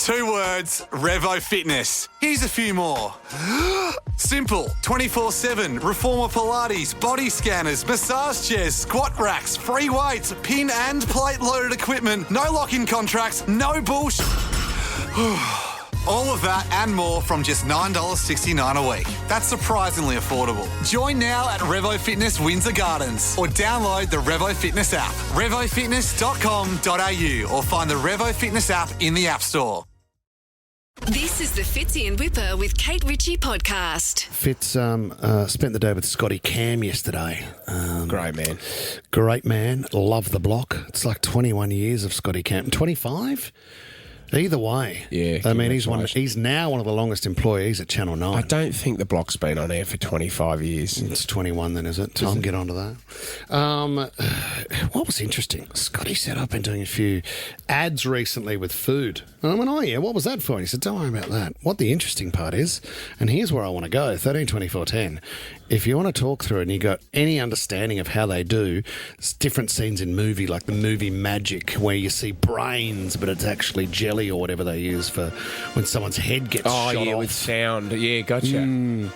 2 words, Revo Fitness. Here's a few more. Simple, 24/7, reformer Pilates, body scanners, massage chairs, squat racks, free weights, pin and plate loaded equipment, no lock-in contracts, no bullshit. All of that and more from just $9.69 a week. That's surprisingly affordable. Join now at Revo Fitness Windsor Gardens or download the Revo Fitness app. RevoFitness.com.au or find the Revo Fitness app in the App Store. This is the Fitzy and Whipper with Kate Ritchie podcast. Fitz spent the day with Scotty Cam yesterday. Great man. Great man. Love the block. It's like 21 years of Scotty Cam. 25? Either way. Yeah. I mean, he's now one of the longest employees at Channel 9. I don't think the block's been on air for 25 years. It's 21 then, is it? Tom, get onto that. What was interesting, Scotty said, I've been doing a few ads recently with food. And I went, oh yeah, what was that for? And he said, don't worry about that. What the interesting part is, and here's where I want to go, 13 24 10. If you want to talk through it and you got any understanding of how they do different scenes in movie, like the movie Magic, where you see brains, but it's actually jelly or whatever they use for when someone's head gets shot off. With sound. Yeah, gotcha.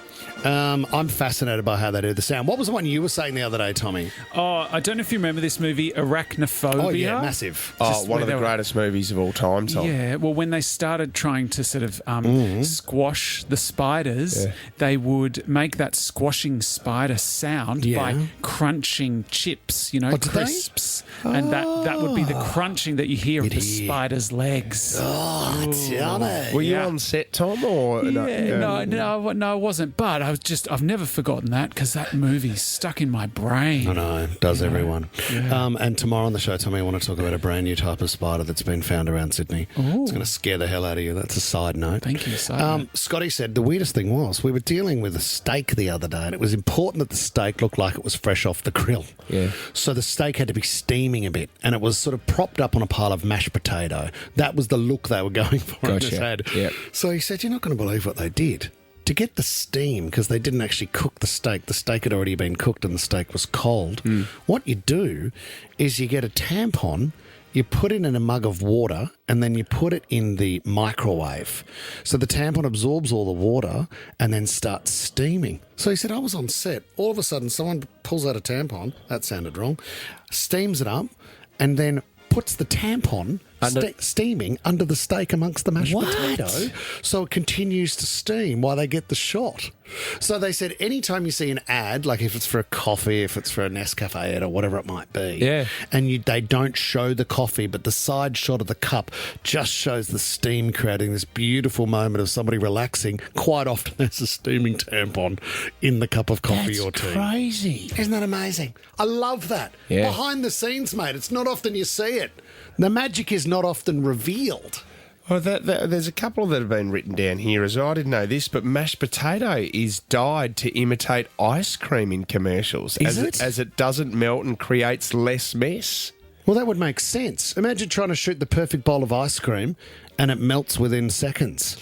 I'm fascinated by how they do the sound. What was the one you were saying the other day, Tommy? Oh, I don't know if you remember this movie, Arachnophobia. Oh, yeah, massive. One of the greatest movies of all time, Tom. Yeah, well, when they started trying to sort of squash the spiders, they would make that squashing spider sound by crunching chips, crisps. And that would be the crunching that you hear of the spider's legs. Oh, tell me. Were you on set, Tom? Or No, I wasn't. But I've never forgotten that because that movie's stuck in my brain. I know, does everyone. Yeah. And tomorrow on the show, Tommy, I want to talk about a brand new type of spider that's been found around Sydney. Ooh. It's going to scare the hell out of you. That's a side note. Thank you. Scotty said the weirdest thing was we were dealing with a steak the other day, and it was important that the steak looked like it was fresh off the grill. Yeah. So the steak had to be steaming a bit, and it was sort of propped up on a pile of mashed potato. That was the look they were going for. Gotcha. Yep. So he said, you're not going to believe what they did. To get the steam, because they didn't actually cook the steak had already been cooked and the steak was cold. What you do is you get a tampon, you put it in a mug of water, and then you put it in the microwave. So the tampon absorbs all the water and then starts steaming. So he said, I was on set. All of a sudden, someone pulls out a tampon, that sounded wrong, steams it up, and then puts the tampon steaming under the steak amongst the mashed potato, so it continues to steam while they get the shot. So they said anytime you see an ad, like if it's for a coffee, if it's for a Nescafe ad or whatever it might be, and they don't show the coffee, but the side shot of the cup just shows the steam creating this beautiful moment of somebody relaxing, quite often there's a steaming tampon in the cup of coffee or tea. That's crazy. Isn't that amazing? I love that. Yeah. Behind the scenes, mate. It's not often you see it. The magic is not often revealed. Well, there's a couple that have been written down here as well. I didn't know this, but mashed potato is dyed to imitate ice cream in commercials. As it doesn't melt and creates less mess. Well, that would make sense. Imagine trying to shoot the perfect bowl of ice cream and it melts within seconds.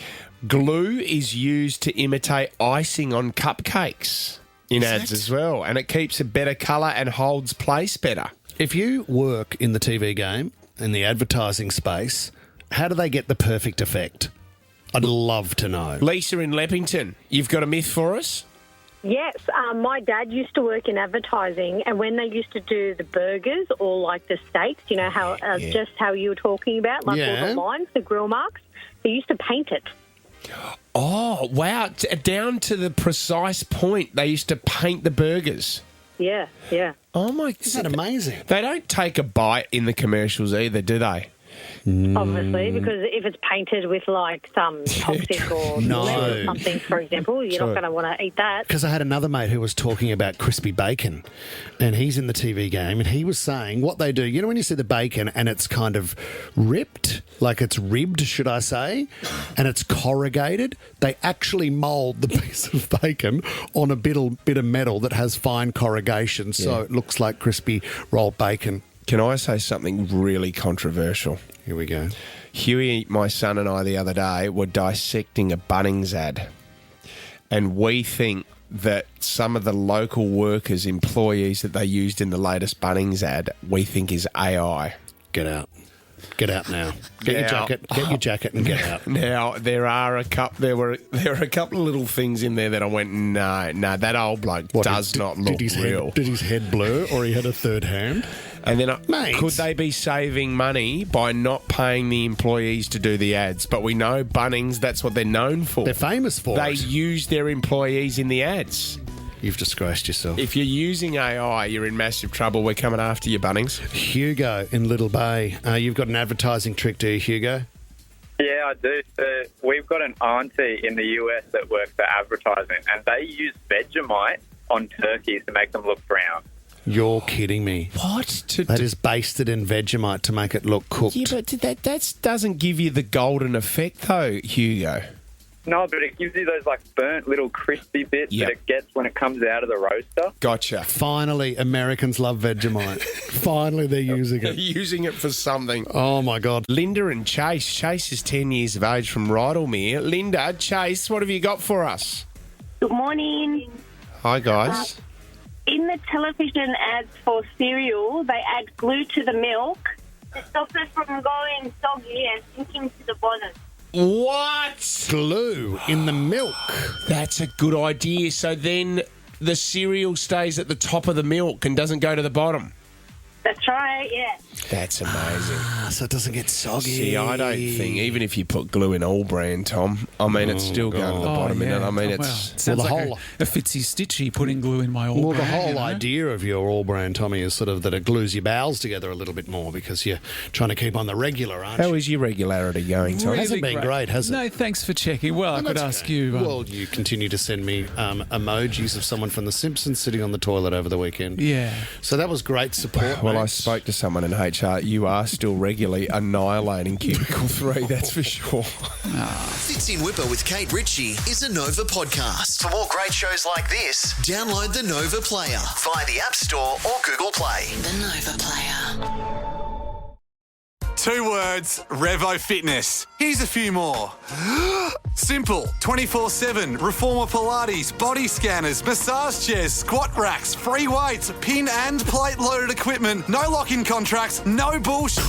Glue is used to imitate icing on cupcakes in ads as well, and it keeps a better colour and holds place better. If you work in the TV game, in the advertising space, how do they get the perfect effect? I'd love to know. Lisa in Leppington, you've got a myth for us? Yes, my dad used to work in advertising, and when they used to do the burgers or like the steaks, you know, how just how you were talking about, like all the lines, the grill marks, they used to paint it. Oh, wow. Down to the precise point, they used to paint the burgers. Yeah. Oh, my God. Isn't that amazing? They don't take a bite in the commercials either, do they? Obviously, because if it's painted with like some toxic or lead or something, for example, you're not going to want to eat that. Because I had another mate who was talking about crispy bacon, and he's in the TV game, and he was saying what they do, you know when you see the bacon and it's kind of ripped, like it's ribbed, should I say, and it's corrugated, they actually mould the piece of bacon on a bit of metal that has fine corrugation, so it looks like crispy rolled bacon. Can I say something really controversial? Here we go. Huey, my son, and I the other day were dissecting a Bunnings ad, and we think that some of the local workers, employees that they used in the latest Bunnings ad, we think is AI. Get out. Get out now. Get your jacket and get out. Now, there were a couple of little things in there that I went, no, that old bloke does not look real. Did his head blur or he had a third hand? And then, could they be saving money by not paying the employees to do the ads? But we know Bunnings, that's what they're known for. They're famous for They it. use their employees in the ads. You've disgraced yourself. If you're using AI, you're in massive trouble. We're coming after you, Bunnings. Hugo in Little Bay. You've got an advertising trick, do you, Hugo? Yeah, I do. We've got an auntie in the US that works for advertising, and they use Vegemite on turkeys to make them look brown. You're kidding me. What? That is basted in Vegemite to make it look cooked. Yeah, but that doesn't give you the golden effect, though, Hugo. No, but it gives you those burnt little crispy bits that it gets when it comes out of the roaster. Gotcha. Finally, Americans love Vegemite. Finally, they're using They're it. using it for something. Oh, my God. Linda and Chase. Chase is 10 years of age from Rydalmere. Linda, Chase, what have you got for us? Good morning. Hi, guys. In the television ads for cereal, they add glue to the milk to stop it from going soggy and sinking to the bottom. What? Glue in the milk. That's a good idea. So then the cereal stays at the top of the milk and doesn't go to the bottom. That's right, yeah. That's amazing. So it doesn't get soggy. See, I don't think, even if you put glue in all brand, Tom, I mean, it's still going to the bottom, isn't it? I mean, It sounds Well, the like whole- a Fitzy Stitchy putting glue in my all Well, the brand, whole you know? idea of your all-brand, Tommy, is sort of that it glues your bowels together a little bit more because you're trying to keep on the regular, aren't you? How is your regularity going, Tom? Really Hasn't been great, has it? No, thanks for checking. Well, I could That's ask okay. you. Well, you continue to send me emojis of someone from The Simpsons sitting on the toilet over the weekend. Yeah. So that was great support. Well, I mates. spoke to someone in HR. You are still regularly annihilating Cubicle 3, that's for sure. Fits in Whipper with Kate Ritchie is a Nova podcast. For more great shows like this, download the Nova Player via the App Store or Google Play. The Nova Player. 2 words, Revo Fitness. Here's a few more. Simple, 24/7, reformer Pilates, body scanners, massage chairs, squat racks, free weights, pin and plate loaded equipment, no lock-in contracts, no bullshit.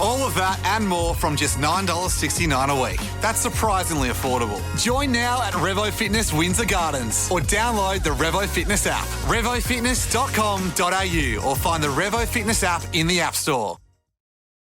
All of that and more from just $9.69 a week. That's surprisingly affordable. Join now at Revo Fitness Windsor Gardens or download the Revo Fitness app. RevoFitness.com.au or find the Revo Fitness app in the App Store.